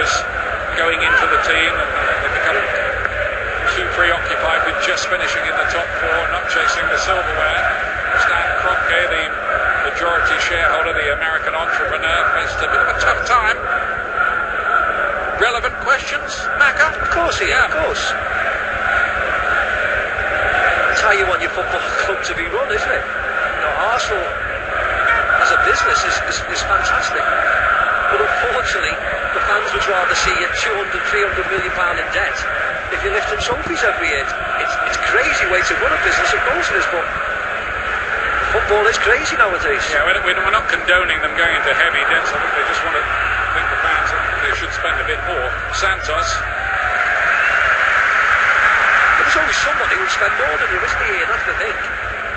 players going into the team, and they become too preoccupied with just finishing in the top four, not chasing the silverware. Stan Kroenke, the majority shareholder, the American entrepreneur, faced a bit of a tough time. Relevant questions, Macca? Of course, yeah, of course. That's how you want your football club to be run, isn't it? You know, Arsenal as a business is fantastic, but unfortunately the fans would rather see you 200-300 million pound in debt if you're lifting trophies every year. It's crazy way to run a business, of course it is, but football is crazy nowadays. Yeah, we're not condoning them going into heavy debts. I think they just want to think the fans that they should spend a bit more. Santos. There's always somebody who'll spend more than you, isn't there? That's the thing.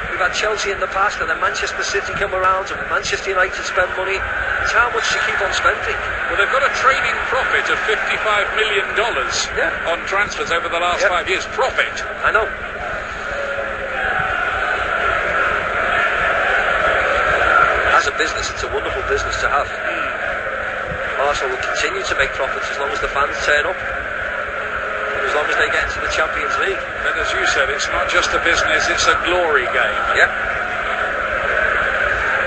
We've had Chelsea in the past, and then Manchester City come around, and Manchester United spend money. It's how much you keep on spending. Well, they've got a trading profit of $55 million on transfers over the last 5 years. Profit. I know. As a business, it's a wonderful business to have. Arsenal will continue to make profits as long as the fans turn up, and as long as they get into the Champions League. But as you said, it's not just a business, it's a glory game. Yeah.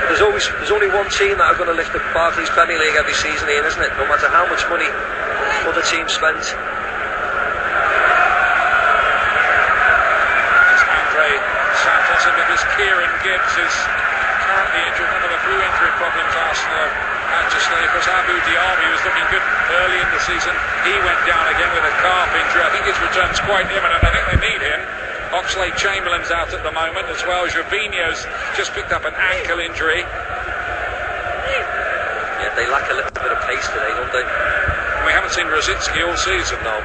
There's only one team that are going to lift the Barclays Premier League every season, Ian, isn't it? No matter how much money other teams spend. It's Andre Santos, and because Kieran Gibbs is currently injured, one of the few injury problems Arsenal had to say, because Abu Diaby was looking good early in the season. He went down again with a calf injury. I think his return's quite imminent. I think they need him. Oxlade-Chamberlain's out at the moment as well. Jorginho's just picked up an ankle injury. Yeah, they lack a little bit of pace today, don't they? And we haven't seen Rosicki all season, though.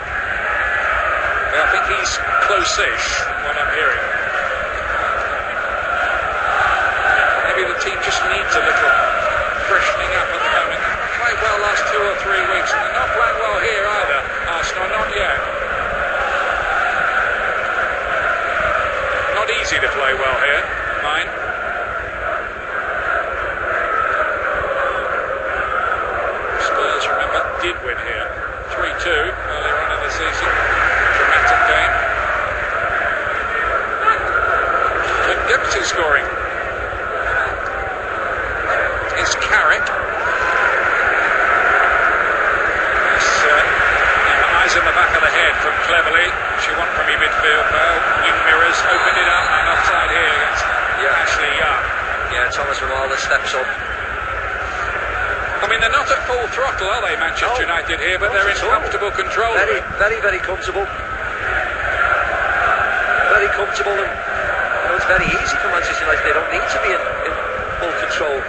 Yeah, I think he's close-ish, what I'm hearing. Maybe the team just needs a little freshening up at the moment. They've not played well last 2 or 3 weeks, and they're not playing well here either, Arsenal, not yet. Not easy to play well here, mine. Spurs, remember, did win here. 3-2 earlier on in the season. Dramatic game. And Dempsey scoring. It's Carrick. Eyes in the back of the head from Cleverley. She won from your midfield though. Wing mirrors opened it up and offside here against Ashley Young. Yeah, Thomas Ronaldo steps up. I mean, they're not at full throttle, are they, Manchester United here, but they're in comfortable control. Very comfortable. Very comfortable, and you know, it's very easy for Manchester United. They don't need to be in full control.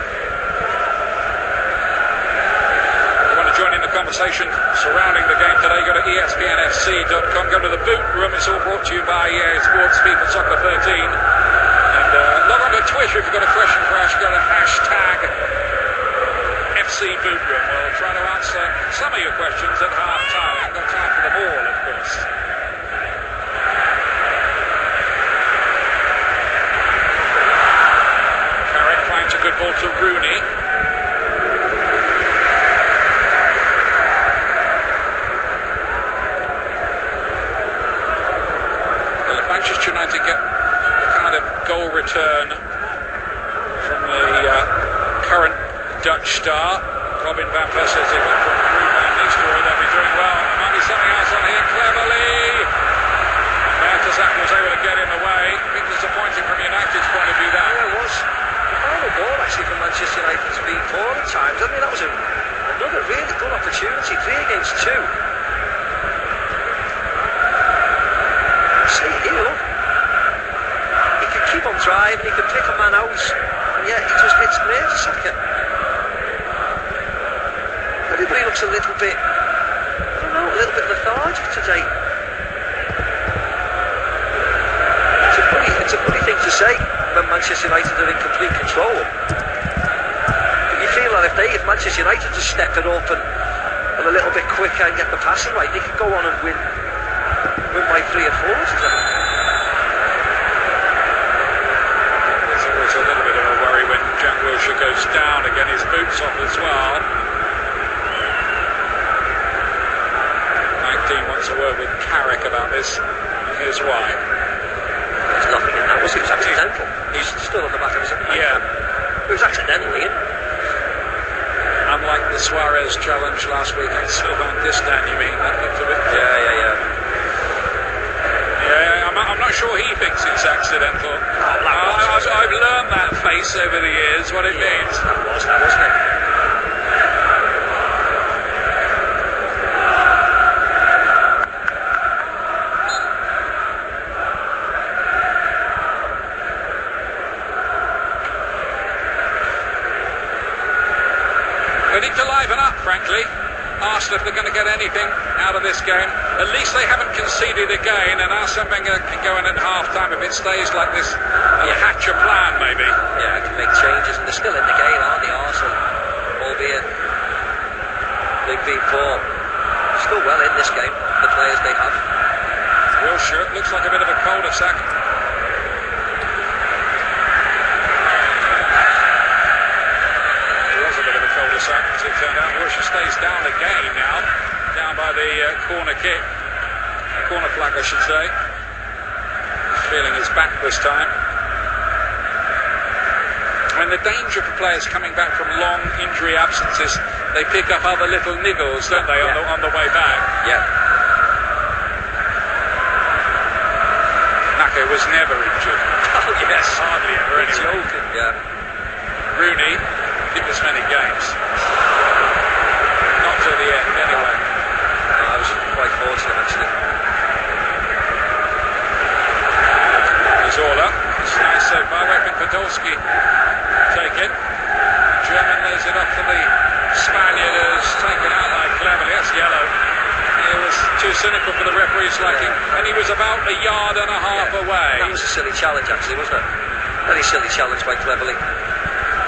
Join in the conversation surrounding the game today. Go to espnfc.com, go to the boot room. It's all brought to you by EA Sports FIFA Soccer 13, and log on to Twitter if you've got a question for us. Go to hashtag FC Boot Room. We'll try to answer some of your questions at half time. I haven't got time for them all, of course. Carrick finds a good ball to Rooney. Manchester United get the kind of goal return from the current Dutch star. Robin van Persie says he went from Ruud van Nistelrooy. They'll be doing well. There might be something else on here. Cleverly. Mertesacker was able to get in the way. A bit disappointing from United's point of view that. Yeah, it was. The final ball actually from Manchester United has been poor at times. I mean, that was another really good opportunity. 3 against 2. See here, look. He can keep on driving, he can pick a man out, and yet he just hits Mertesacker. Everybody looks a little bit, I don't know, a little bit lethargic today. It's a funny thing to say when Manchester United are in complete control. But you feel that if Manchester United just step it up and a little bit quicker and get the passing right, they could go on and win by 3 or 4 today. There's always a little bit of a worry when Jack Wilshere goes down again, his boots off as well. has a word with Carrick about this. Here's why. There's nothing in that. It was accidental. He's stood on the back of his head. Yeah. It was accidentally. Unlike the Suarez challenge last week on Sylvain Distin, you mean? That looked a bit... Yeah. I'm not sure he thinks it's accidental. I've learned that face over the years, what it means. That wasn't it? They need to liven up, frankly. Arsenal, if they're going to get anything out of this game, at least they haven't conceded again, and Arsene Wenger can go in at half-time if it stays like this and hatch a plan, maybe. Yeah, can make changes, and they're still in the game, aren't they, Arsenal? Albeit they've been poor. Still well in this game, the players they have. Wilshere, looks like a bit of a cul-de-sac. As it turned out, Wilshere stays down again now, down by the corner kick, corner flag I should say. He's feeling his back this time. When the danger for players coming back from long injury absences, they pick up other little niggles, don't they, on the way back? Yeah. Naka was never injured. Oh yes, hardly ever anyway. Joking, yeah. Rooney did as many games. Not to the end, anyway. No, I was quite fortunate, actually. Zola, it's nice so far. Where can Podolski take it? German lays it off to the Spaniard, who's taken out like cleverly. That's yellow. It was too cynical for the referee's liking, and he was about a yard and a half away. That was a silly challenge, actually, wasn't it? Very silly challenge by Cleverly.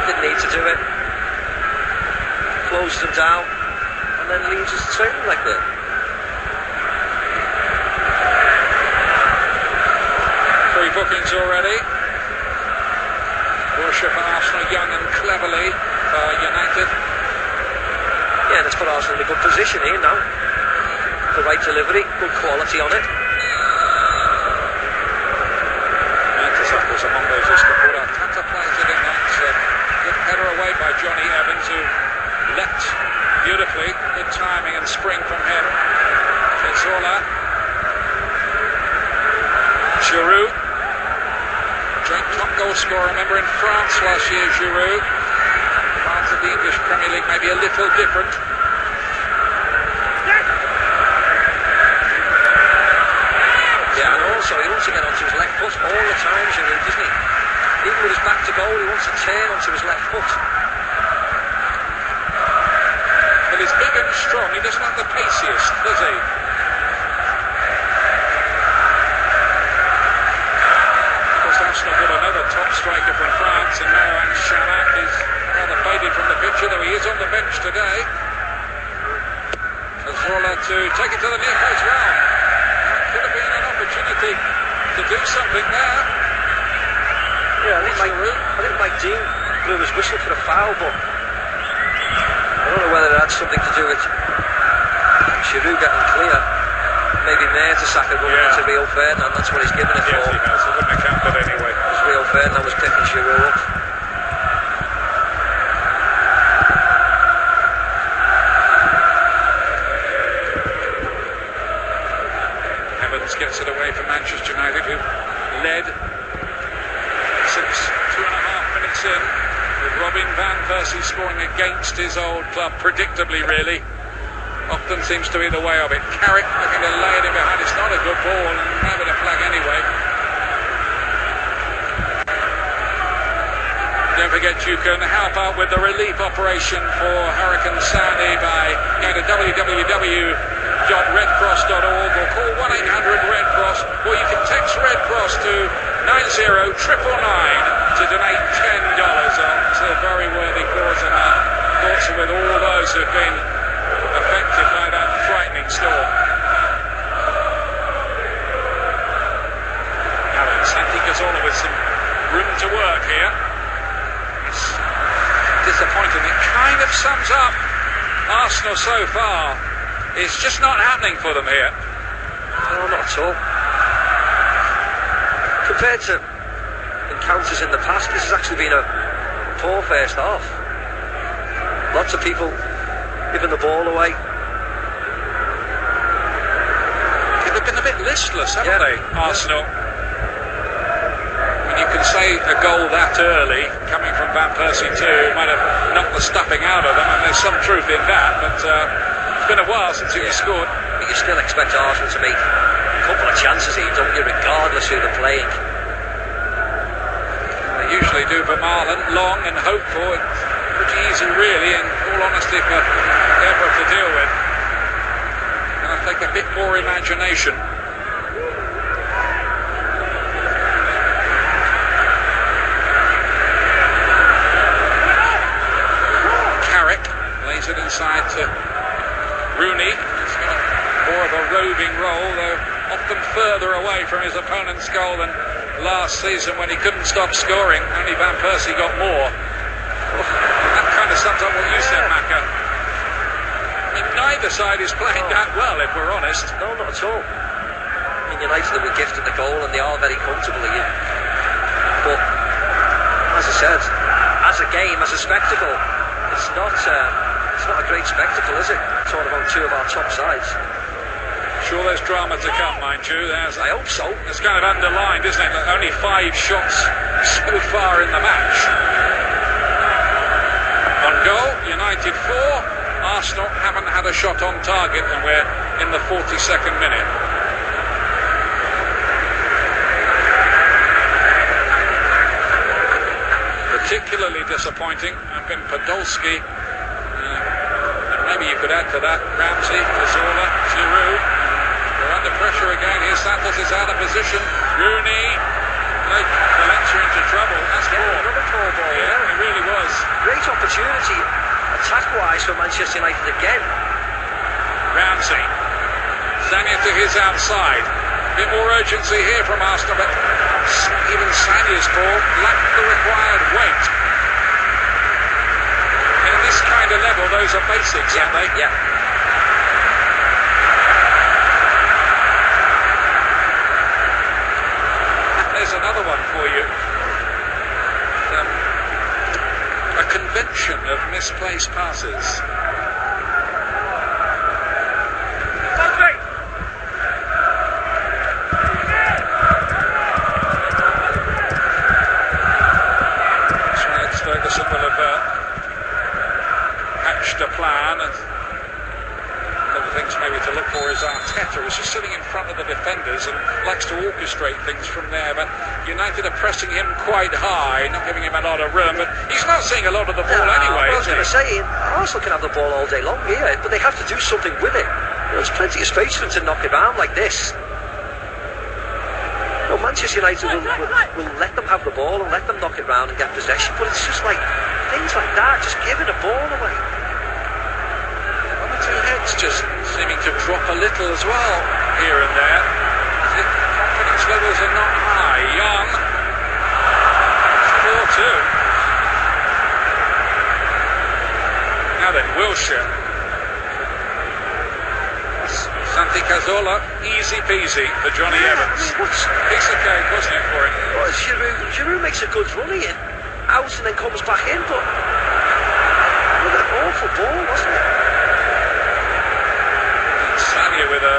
Didn't need to do it. Closes them down, and then leaves us trailing like that. Three bookings already. Wilshere for Arsenal, Young and Cleverly for United. Yeah, that's put Arsenal in a good position here now. The right delivery, good quality on it. Mertesacker was among those who scored. Tata plays it in that good header away by Johnny Evans, who leapt beautifully. Good timing and spring from him. Zola. Giroud. Joint top goal scorer, remember, in France last year, Giroud. Parts of the English Premier League may be a little different. Yeah, and also he wants to get onto his left foot all the time, Giroud, doesn't he? Even with his back to goal, he wants to turn onto his left foot. But he's big and strong. He doesn't have the paciest, does he? Arsenal got another top striker from France, and Marouane Chamakh is rather faded from the picture, though he is on the bench today. Zola to take it to the near post. Well, that could have been an opportunity to do something there. Yeah, I think Mike Dean blew his whistle for a foul, but I don't know whether it had something to do with Giroud getting clear. Maybe Mertesacker going into Rio Ferdinand, that's what he's given it for. Yes, he has. It wouldn't have counted anyway. Because Rio Ferdinand was picking Giroud up. Evans gets it away from Manchester United, who led since 2.5 minutes in, with Robin van Persie scoring against his old club, predictably really. Often seems to be the way of it. Carrick looking to lay it in behind. It's not a good ball, and having a flag anyway. Don't forget you can help out with the relief operation for Hurricane Sandy by going to www.redcross.org or call 1-800-RED-CROSS, or you can text Red Cross to 90999 to donate $10. It's a very worthy cause, and thoughts are with all those who've been affected by that frightening storm. Now Santi Cazorla with some room to work here. It's disappointing. It kind of sums up Arsenal so far. It's just not happening for them here. No, not at all. Compared to encounters in the past, this has actually been a poor first half. Lots of people giving the ball away. They've been a bit listless, haven't they, Arsenal? And you can say a goal that early, coming from Van Persie too, might have knocked the stuffing out of them, and there's some truth in that, but it's been a while since he was scored. But you still expect Arsenal to make a couple of chances here, don't you, regardless who they're playing. They usually do. Vermaelen, long and hopeful. It's pretty easy, really, in all honesty, for Evra to deal with. And I think a bit more imagination. Carrick lays it inside to Rooney. He's got more of a roving role, though often further away from his opponent's goal than last season when he couldn't stop scoring. Only Van Persie got more. That kind of sums up what you said, Macca. I mean, neither side is playing that well, if we're honest. No, not at all. I mean, United were gifted the goal and they are very comfortable here. But, as I said, as a game, as a spectacle, it's not a great spectacle, is it? Talking about two of our top sides. Sure, there's drama to come, mind you. I hope so. It's kind of underlined, isn't it? That only 5 shots so far in the match. On goal, United 4. Arsenal haven't had a shot on target, and we're in the 42nd minute. Particularly disappointing have been Podolski. Maybe you could add to that Ramsey, Cazorla, Giroud. They're under pressure again. Here Santos is out of position. Rooney. Valencia into trouble. That's poor. Another poor ball. Yeah, it really was. Great opportunity, attack-wise, for Manchester United again. Ramsey. Sanya to his outside. A bit more urgency here from Arsenal, but even Sanya's ball lacked the required weight. At this kind of level, those are basics, aren't they? Yeah. There's another one for you. A convention of misplaced passes. Ferguson will have hatched a plan, and other things maybe to look for is Arteta, who's just sitting in front of the defenders and likes to orchestrate things from there, but United are pressing him quite high, not giving him a lot of room, but he's not seeing a lot of the ball anyway. I was going to say, Arsenal can have the ball all day long here, but they have to do something with it. There's plenty of space for them to knock it around like this. No, Manchester United will let them have the ball and let them knock it round and get possession, but it's just like things like that, just giving the ball away. One or two heads just seeming to drop a little as well here and there. Confidence levels are not high. Young, 4-2. Now then, Wilshere. Santi Cazorla, easy peasy for Johnny Evans. Piece of cake, wasn't it, for him? Well, Giroud makes a good run in, out and then comes back in, but with an awful ball, wasn't it? Sanya with a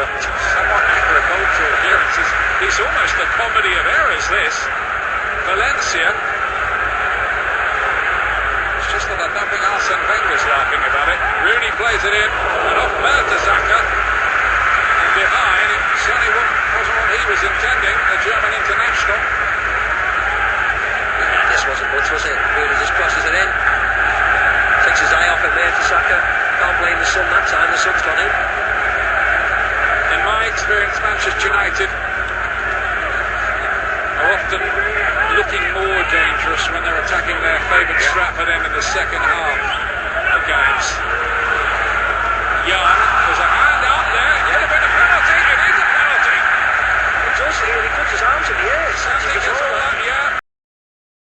somewhat agricultural appearance. He's almost a comedy of errors, this. Valencia. It's just that I don't think Arsene Wenger's laughing about it. Rooney plays it in, and off Mertesacker. Behind, it certainly wasn't what he was intending, the German international. This wasn't much, was it? Rooney just crosses it in, takes his eye off at Mertesacker. Can't blame the sun that time, the sun's gone in. In my experience, Manchester United are often looking more dangerous when they're attacking their favourite Stratford end in the second half.